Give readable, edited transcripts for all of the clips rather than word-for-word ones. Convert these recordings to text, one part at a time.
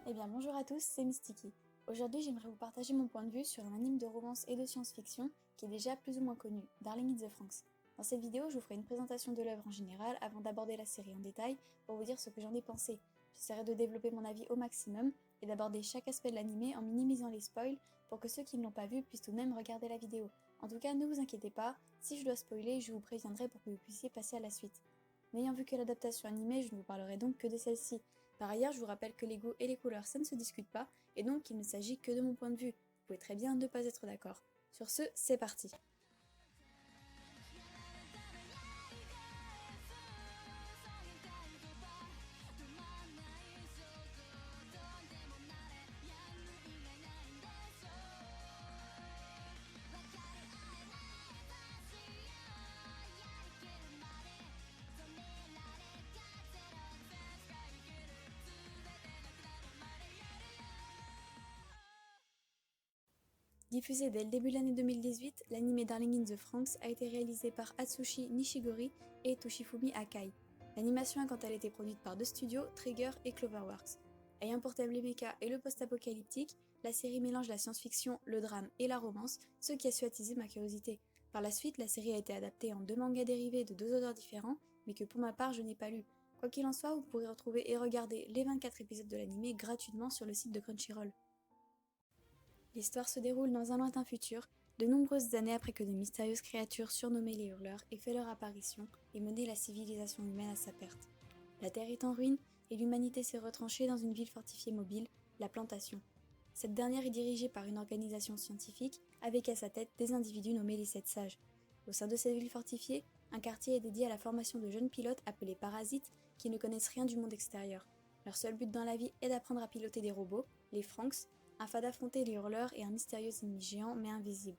Eh bien bonjour à tous, c'est Mystiki. Aujourd'hui j'aimerais vous partager mon point de vue sur un anime de romance et de science-fiction qui est déjà plus ou moins connu, Darling in the Franxx. Dans cette vidéo je vous ferai une présentation de l'œuvre en général avant d'aborder la série en détail pour vous dire ce que j'en ai pensé. J'essaierai de développer mon avis au maximum et d'aborder chaque aspect de l'anime en minimisant les spoils pour que ceux qui ne l'ont pas vu puissent tout de même regarder la vidéo. En tout cas ne vous inquiétez pas, si je dois spoiler je vous préviendrai pour que vous puissiez passer à la suite. N'ayant vu que l'adaptation animée, je ne vous parlerai donc que de celle-ci. Par ailleurs, je vous rappelle que les goûts et les couleurs, ça ne se discute pas, et donc il ne s'agit que de mon point de vue. Vous pouvez très bien ne pas être d'accord. Sur ce, c'est parti. Diffusé dès le début de l'année 2018, l'anime Darling in the Franxx a été réalisé par Atsushi Nishigori et Toshifumi Akai. L'animation a quant à elle été produite par deux studios, Trigger et Cloverworks. Ayant pour thème les mechas et le post-apocalyptique, la série mélange la science-fiction, le drame et la romance, ce qui a su attiser ma curiosité. Par la suite, la série a été adaptée en deux mangas dérivés de deux auteurs différents, mais que pour ma part je n'ai pas lu. Quoi qu'il en soit, vous pourrez retrouver et regarder les 24 épisodes de l'anime gratuitement sur le site de Crunchyroll. L'histoire se déroule dans un lointain futur, de nombreuses années après que de mystérieuses créatures surnommées les Hurleurs aient fait leur apparition et mené la civilisation humaine à sa perte. La Terre est en ruine et l'humanité s'est retranchée dans une ville fortifiée mobile, la Plantation. Cette dernière est dirigée par une organisation scientifique avec à sa tête des individus nommés les Sept Sages. Au sein de cette ville fortifiée, un quartier est dédié à la formation de jeunes pilotes appelés parasites qui ne connaissent rien du monde extérieur. Leur seul but dans la vie est d'apprendre à piloter des robots, les Franxx, afin d'affronter les hurleurs et un mystérieux ennemi géant mais invisible.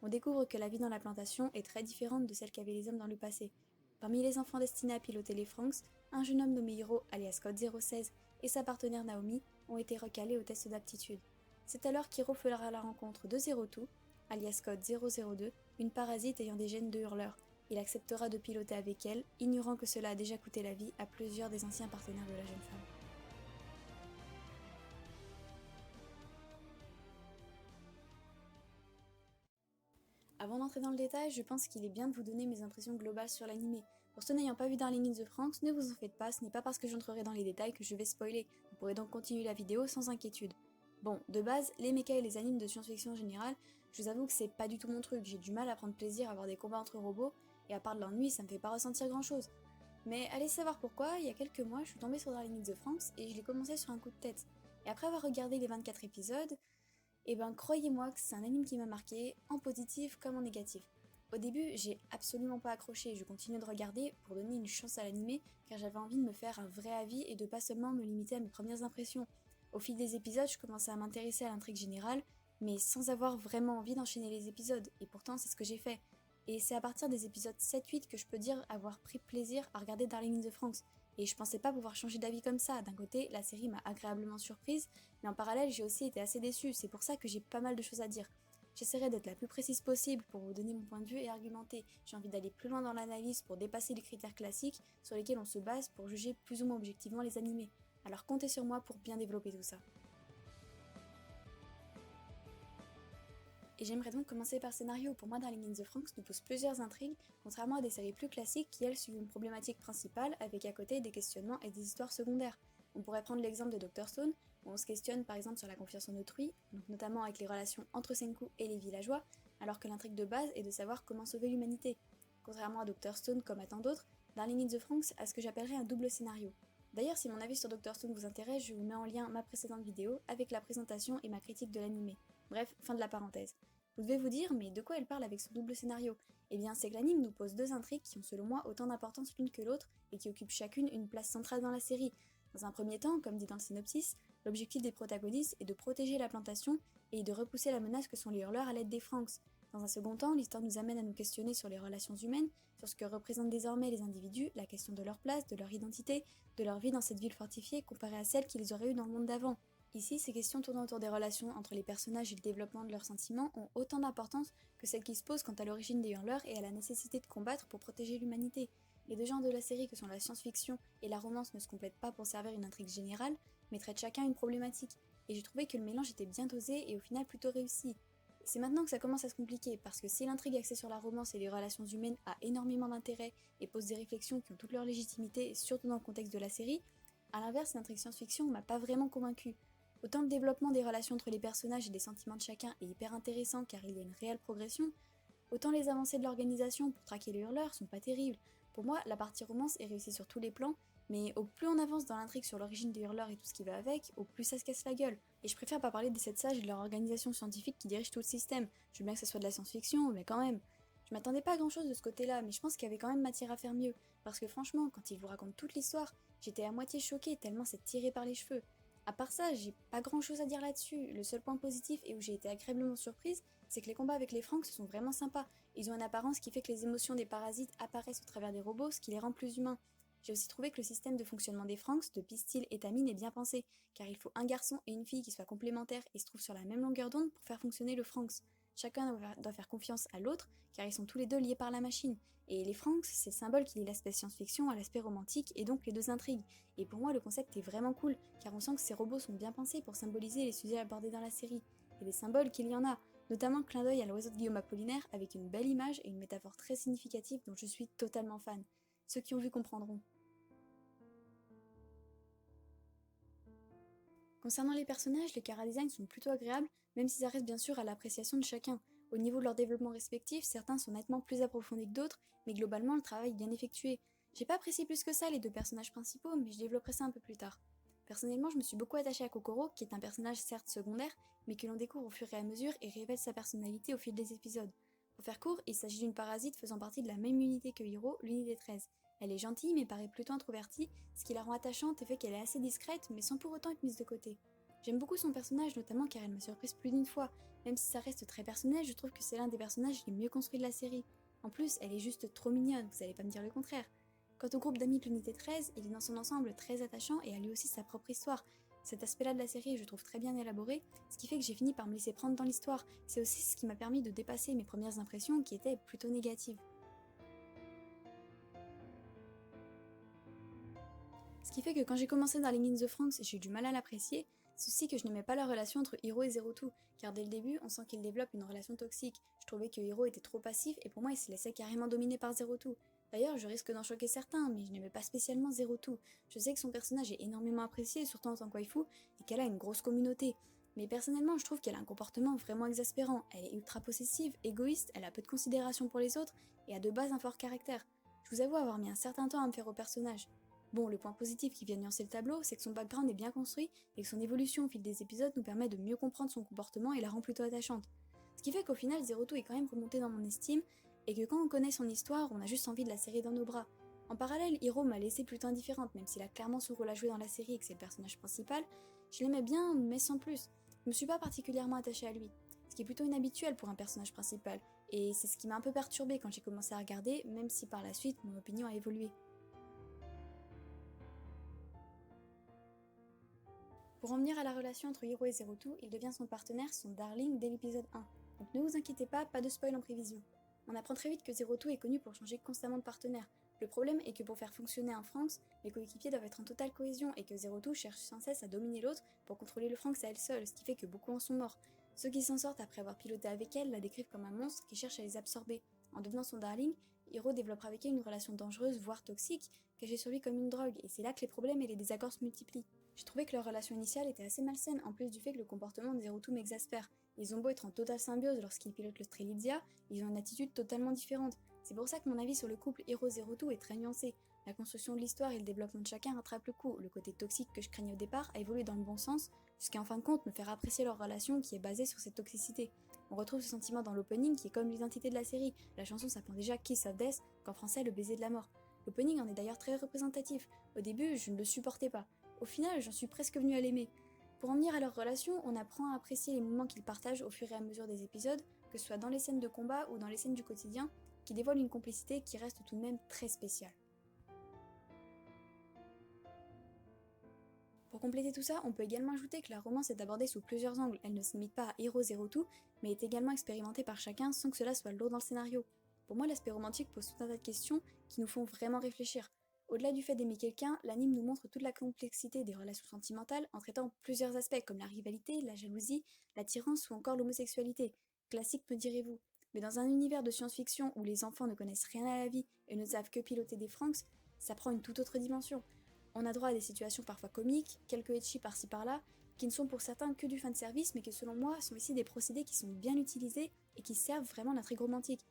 On découvre que la vie dans la plantation est très différente de celle qu'avaient les hommes dans le passé. Parmi les enfants destinés à piloter les Franxx, un jeune homme nommé Hiro, alias Code 016, et sa partenaire Naomi ont été recalés au test d'aptitude. C'est alors qu'Hiro fera la rencontre de Zero-Two, alias Code 002, une parasite ayant des gènes de hurleur. Il acceptera de piloter avec elle, ignorant que cela a déjà coûté la vie à plusieurs des anciens partenaires de la jeune femme. Avant d'entrer dans le détail, je pense qu'il est bien de vous donner mes impressions globales sur l'anime. Pour ceux n'ayant pas vu Darling in the Franxx, ne vous en faites pas, ce n'est pas parce que j'entrerai dans les détails que je vais spoiler, vous pourrez donc continuer la vidéo sans inquiétude. Bon, de base, les mechas et les animes de science-fiction en général, je vous avoue que c'est pas du tout mon truc, j'ai du mal à prendre plaisir à voir des combats entre robots, et à part de l'ennui, ça me fait pas ressentir grand chose. Mais allez savoir pourquoi, il y a quelques mois, je suis tombée sur Darling in the Franxx et je l'ai commencé sur un coup de tête. Et après avoir regardé les 24 épisodes, et ben croyez-moi que c'est un anime qui m'a marqué, en positif comme en négatif. Au début, j'ai absolument pas accroché, je continuais de regarder pour donner une chance à l'anime car j'avais envie de me faire un vrai avis et de pas seulement me limiter à mes premières impressions. Au fil des épisodes, je commençais à m'intéresser à l'intrigue générale, mais sans avoir vraiment envie d'enchaîner les épisodes, et pourtant c'est ce que j'ai fait. Et c'est à partir des épisodes 7-8 que je peux dire avoir pris plaisir à regarder Darling in the Franxx. Et je pensais pas pouvoir changer d'avis comme ça. D'un côté, la série m'a agréablement surprise, mais en parallèle, j'ai aussi été assez déçue. C'est pour ça que j'ai pas mal de choses à dire. J'essaierai d'être la plus précise possible pour vous donner mon point de vue et argumenter. J'ai envie d'aller plus loin dans l'analyse pour dépasser les critères classiques sur lesquels on se base pour juger plus ou moins objectivement les animés. Alors comptez sur moi pour bien développer tout ça. Et j'aimerais donc commencer par scénario. Pour moi, Darling in the Franxx nous pose plusieurs intrigues, contrairement à des séries plus classiques qui, elles, suivent une problématique principale avec à côté des questionnements et des histoires secondaires. On pourrait prendre l'exemple de Dr Stone, où on se questionne par exemple sur la confiance en autrui, donc notamment avec les relations entre Senku et les villageois, alors que l'intrigue de base est de savoir comment sauver l'humanité. Contrairement à Dr Stone comme à tant d'autres, Darling in the Franxx a ce que j'appellerais un double scénario. D'ailleurs, si mon avis sur Dr Stone vous intéresse, je vous mets en lien ma précédente vidéo avec la présentation et ma critique de l'anime. Bref, fin de la parenthèse. Vous devez vous dire, mais de quoi elle parle avec ce double scénario? Eh bien, c'est que l'anime nous pose deux intrigues qui ont selon moi autant d'importance l'une que l'autre et qui occupent chacune une place centrale dans la série. Dans un premier temps, comme dit dans le synopsis, l'objectif des protagonistes est de protéger la plantation et de repousser la menace que sont les hurleurs à l'aide des Franxx. Dans un second temps, l'histoire nous amène à nous questionner sur les relations humaines, sur ce que représentent désormais les individus, la question de leur place, de leur identité, de leur vie dans cette ville fortifiée comparée à celle qu'ils auraient eue dans le monde d'avant. Ici, ces questions tournant autour des relations entre les personnages et le développement de leurs sentiments ont autant d'importance que celles qui se posent quant à l'origine des hurleurs et à la nécessité de combattre pour protéger l'humanité. Les deux genres de la série que sont la science-fiction et la romance ne se complètent pas pour servir une intrigue générale, mais traite chacun une problématique, et j'ai trouvé que le mélange était bien dosé et au final plutôt réussi. C'est maintenant que ça commence à se compliquer, parce que si l'intrigue axée sur la romance et les relations humaines a énormément d'intérêt et pose des réflexions qui ont toute leur légitimité, surtout dans le contexte de la série, à l'inverse, l'intrigue science-fiction m'a pas vraiment convaincue. Autant le développement des relations entre les personnages et des sentiments de chacun est hyper intéressant car il y a une réelle progression, autant les avancées de l'organisation pour traquer les hurleurs sont pas terribles. Pour moi, la partie romance est réussie sur tous les plans, mais au plus on avance dans l'intrigue sur l'origine des hurleurs et tout ce qui va avec, au plus ça se casse la gueule. Et je préfère pas parler des 7 sages et de leur organisation scientifique qui dirige tout le système. Je veux bien que ça soit de la science-fiction, mais quand même. Je m'attendais pas à grand chose de ce côté-là, mais je pense qu'il y avait quand même matière à faire mieux. Parce que franchement, quand ils vous racontent toute l'histoire, j'étais à moitié choquée tellement c'est tiré par les cheveux. À part ça, j'ai pas grand chose à dire là-dessus. Le seul point positif et où j'ai été agréablement surprise, c'est que les combats avec les Franks sont vraiment sympas. Ils ont une apparence qui fait que les émotions des parasites apparaissent au travers des robots, ce qui les rend plus humains. J'ai aussi trouvé que le système de fonctionnement des Franks, de Pistil et Tamine est bien pensé, car il faut un garçon et une fille qui soient complémentaires et se trouvent sur la même longueur d'onde pour faire fonctionner le Franks. Chacun doit faire confiance à l'autre, car ils sont tous les deux liés par la machine. Et les Franks, c'est le symbole qui lie l'aspect science-fiction à l'aspect romantique et donc les deux intrigues. Et pour moi, le concept est vraiment cool, car on sent que ces robots sont bien pensés pour symboliser les sujets abordés dans la série. Et des symboles qu'il y en a, notamment le clin d'œil à l'oiseau de Guillaume Apollinaire avec une belle image et une métaphore très significative dont je suis totalement fan. Ceux qui ont vu comprendront. Concernant les personnages, les chara-designs sont plutôt agréables, même si ça reste bien sûr à l'appréciation de chacun. Au niveau de leur développement respectif, certains sont nettement plus approfondis que d'autres, mais globalement le travail est bien effectué. J'ai pas apprécié plus que ça les deux personnages principaux, mais je développerai ça un peu plus tard. Personnellement, je me suis beaucoup attachée à Kokoro, qui est un personnage certes secondaire, mais que l'on découvre au fur et à mesure et révèle sa personnalité au fil des épisodes. Pour faire court, il s'agit d'une parasite faisant partie de la même unité que Hiro, l'unité 13. Elle est gentille mais paraît plutôt introvertie, ce qui la rend attachante et fait qu'elle est assez discrète mais sans pour autant être mise de côté. J'aime beaucoup son personnage notamment car elle m'a surprise plus d'une fois. Même si ça reste très personnel, je trouve que c'est l'un des personnages les mieux construits de la série. En plus, elle est juste trop mignonne, vous allez pas me dire le contraire. Quant au groupe d'amis de l'unité 13, il est dans son ensemble très attachant et a lui aussi sa propre histoire. Cet aspect-là de la série, je trouve très bien élaboré, ce qui fait que j'ai fini par me laisser prendre dans l'histoire. C'est aussi ce qui m'a permis de dépasser mes premières impressions qui étaient plutôt négatives. Ce qui fait que quand j'ai commencé dans les the Franxx, j'ai eu du mal à l'apprécier, c'est aussi que je n'aimais pas la relation entre Hiro et Zero Two, car dès le début, on sent qu'ils développent une relation toxique. Je trouvais que Hiro était trop passif et pour moi il se laissait carrément dominer par Zero Two. D'ailleurs, je risque d'en choquer certains, mais je n'aimais pas spécialement Zero Two. Je sais que son personnage est énormément apprécié, surtout en tant que waifu, et qu'elle a une grosse communauté. Mais personnellement, je trouve qu'elle a un comportement vraiment exaspérant. Elle est ultra possessive, égoïste, elle a peu de considération pour les autres, et a de base un fort caractère. Je vous avoue avoir mis un certain temps à me faire au personnage. Bon, le point positif qui vient nuancer le tableau, c'est que son background est bien construit et que son évolution au fil des épisodes nous permet de mieux comprendre son comportement et la rend plutôt attachante. Ce qui fait qu'au final, Zero Two est quand même remonté dans mon estime et que quand on connaît son histoire, on a juste envie de la serrer dans nos bras. En parallèle, Hiro m'a laissé plutôt indifférente, même s'il a clairement son rôle à jouer dans la série et que c'est le personnage principal. Je l'aimais bien, mais sans plus. Je me suis pas particulièrement attachée à lui, ce qui est plutôt inhabituel pour un personnage principal, et c'est ce qui m'a un peu perturbée quand j'ai commencé à regarder, même si par la suite mon opinion a évolué. Pour en venir à la relation entre Hiro et Zero Two, il devient son partenaire, son darling, dès l'épisode 1. Donc ne vous inquiétez pas, pas de spoil en prévision. On apprend très vite que Zero Two est connu pour changer constamment de partenaire. Le problème est que pour faire fonctionner un Franxx, les coéquipiers doivent être en totale cohésion et que Zero Two cherche sans cesse à dominer l'autre pour contrôler le Franxx à elle seule, ce qui fait que beaucoup en sont morts. Ceux qui s'en sortent après avoir piloté avec elle la décrivent comme un monstre qui cherche à les absorber. En devenant son darling, Hiro développera avec elle une relation dangereuse, voire toxique, cachée sur lui comme une drogue, et c'est là que les problèmes et les désaccords se multiplient. J'ai trouvé que leur relation initiale était assez malsaine, en plus du fait que le comportement de Zero Two m'exaspère. Ils ont beau être en totale symbiose lorsqu'ils pilotent le Strelitzia, ils ont une attitude totalement différente. C'est pour ça que mon avis sur le couple Hiro-Zero Two est très nuancé. La construction de l'histoire et le développement de chacun rattrapent le coup. Le côté toxique que je craignais au départ a évolué dans le bon sens, jusqu'à en fin de compte me faire apprécier leur relation qui est basée sur cette toxicité. On retrouve ce sentiment dans l'opening qui est comme l'identité de la série. La chanson s'appelle déjà Kiss of Death, qu'en français le baiser de la mort. L'opening en est d'ailleurs très représentatif. Au début, je ne le supportais pas. Au final, j'en suis presque venue à l'aimer. Pour en venir à leur relation, on apprend à apprécier les moments qu'ils partagent au fur et à mesure des épisodes, que ce soit dans les scènes de combat ou dans les scènes du quotidien, qui dévoilent une complicité qui reste tout de même très spéciale. Pour compléter tout ça, on peut également ajouter que la romance est abordée sous plusieurs angles. Elle ne se limite pas à Hiro Zero Two, mais est également expérimentée par chacun sans que cela soit lourd dans le scénario. Pour moi, l'aspect romantique pose tout un tas de questions qui nous font vraiment réfléchir. Au-delà du fait d'aimer quelqu'un, l'anime nous montre toute la complexité des relations sentimentales en traitant plusieurs aspects comme la rivalité, la jalousie, l'attirance ou encore l'homosexualité. Classique me direz-vous. Mais dans un univers de science-fiction où les enfants ne connaissent rien à la vie et ne savent que piloter des Franxx, ça prend une toute autre dimension. On a droit à des situations parfois comiques, quelques etchis par-ci par-là, qui ne sont pour certains que du fanservice, mais qui selon moi sont ici des procédés qui sont bien utilisés et qui servent vraiment l'intrigue romantique.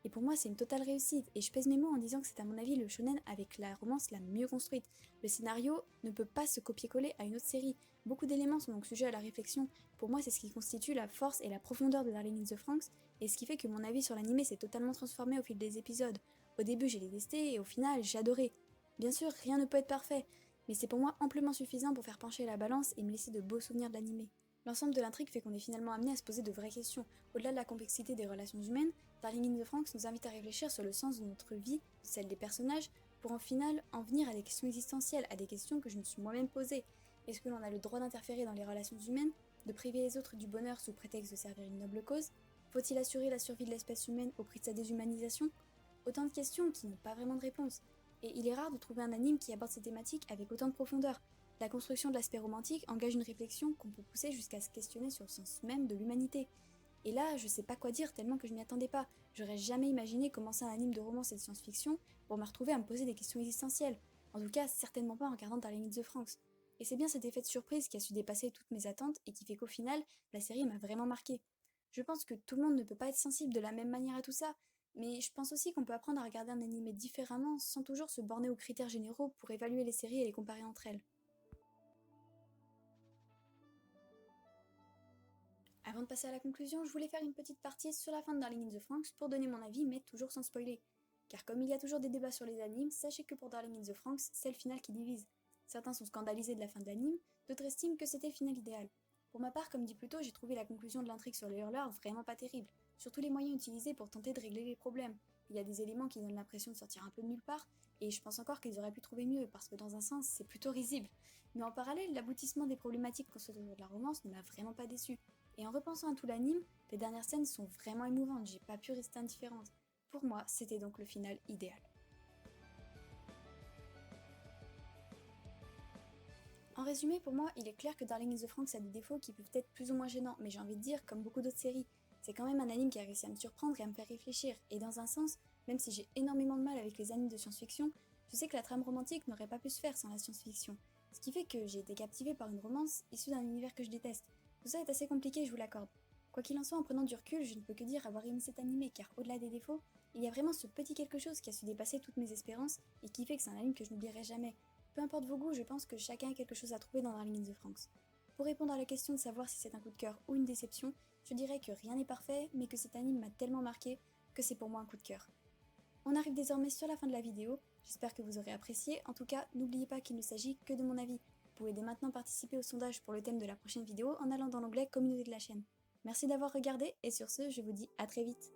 Et pour moi, c'est une totale réussite, et je pèse mes mots en disant que c'est à mon avis le shonen avec la romance la mieux construite. Le scénario ne peut pas se copier-coller à une autre série. Beaucoup d'éléments sont donc sujets à la réflexion. Pour moi, c'est ce qui constitue la force et la profondeur de Darling in the Franxx, et ce qui fait que mon avis sur l'anime s'est totalement transformé au fil des épisodes. Au début, j'ai détesté, et au final, j'ai adoré. Bien sûr, rien ne peut être parfait, mais c'est pour moi amplement suffisant pour faire pencher la balance et me laisser de beaux souvenirs de l'anime. L'ensemble de l'intrigue fait qu'on est finalement amené à se poser de vraies questions. Au-delà de la complexité des relations humaines, Darling in the Franxx nous invite à réfléchir sur le sens de notre vie, de celle des personnages, pour en final en venir à des questions existentielles, à des questions que je me suis moi-même posées. Est-ce que l'on a le droit d'interférer dans les relations humaines, de priver les autres du bonheur sous prétexte de servir une noble cause? Faut-il assurer la survie de l'espèce humaine au prix de sa déshumanisation? Autant de questions qui n'ont pas vraiment de réponse. Et il est rare de trouver un anime qui aborde ces thématiques avec autant de profondeur. La construction de l'aspect romantique engage une réflexion qu'on peut pousser jusqu'à se questionner sur le sens même de l'humanité. Et là, je sais pas quoi dire tellement que je m'y attendais pas. J'aurais jamais imaginé commencer un anime de romance et de science-fiction pour me retrouver à me poser des questions existentielles. En tout cas, certainement pas en regardant Darling in the Franxx. Et c'est bien cet effet de surprise qui a su dépasser toutes mes attentes et qui fait qu'au final, la série m'a vraiment marqué. Je pense que tout le monde ne peut pas être sensible de la même manière à tout ça, mais je pense aussi qu'on peut apprendre à regarder un animé différemment sans toujours se borner aux critères généraux pour évaluer les séries et les comparer entre elles. Avant de passer à la conclusion, je voulais faire une petite partie sur la fin de Darling in the Franxx pour donner mon avis, mais toujours sans spoiler. Car comme il y a toujours des débats sur les animes, sachez que pour Darling in the Franxx, c'est le final qui divise. Certains sont scandalisés de la fin de l'anime, d'autres estiment que c'était le final idéal. Pour ma part, comme dit plus tôt, j'ai trouvé la conclusion de l'intrigue sur les hurleurs vraiment pas terrible, surtout les moyens utilisés pour tenter de régler les problèmes. Il y a des éléments qui donnent l'impression de sortir un peu de nulle part, et je pense encore qu'ils auraient pu trouver mieux, parce que dans un sens, c'est plutôt risible. Mais en parallèle, l'aboutissement des problématiques construites autour de la romance ne m'a vraiment pas déçu. Et en repensant à tout l'anime, les dernières scènes sont vraiment émouvantes, j'ai pas pu rester indifférente. Pour moi, c'était donc le final idéal. En résumé, pour moi, il est clair que Darling in the Franxx a des défauts qui peuvent être plus ou moins gênants, mais j'ai envie de dire, comme beaucoup d'autres séries, c'est quand même un anime qui a réussi à me surprendre et à me faire réfléchir, et dans un sens, même si j'ai énormément de mal avec les animes de science-fiction, je sais que la trame romantique n'aurait pas pu se faire sans la science-fiction. Ce qui fait que j'ai été captivée par une romance issue d'un univers que je déteste. Tout ça est assez compliqué, je vous l'accorde. Quoi qu'il en soit, en prenant du recul, je ne peux que dire avoir aimé cet animé, car au-delà des défauts, il y a vraiment ce petit quelque chose qui a su dépasser toutes mes espérances, et qui fait que c'est un anime que je n'oublierai jamais. Peu importe vos goûts, je pense que chacun a quelque chose à trouver dans Darling in the Franxx. Pour répondre à la question de savoir si c'est un coup de cœur ou une déception, je dirais que rien n'est parfait, mais que cet anime m'a tellement marqué que c'est pour moi un coup de cœur. On arrive désormais sur la fin de la vidéo, j'espère que vous aurez apprécié, en tout cas n'oubliez pas qu'il ne s'agit que de mon avis. Vous pouvez dès maintenant participer au sondage pour le thème de la prochaine vidéo en allant dans l'onglet communauté de la chaîne. Merci d'avoir regardé et sur ce, je vous dis à très vite.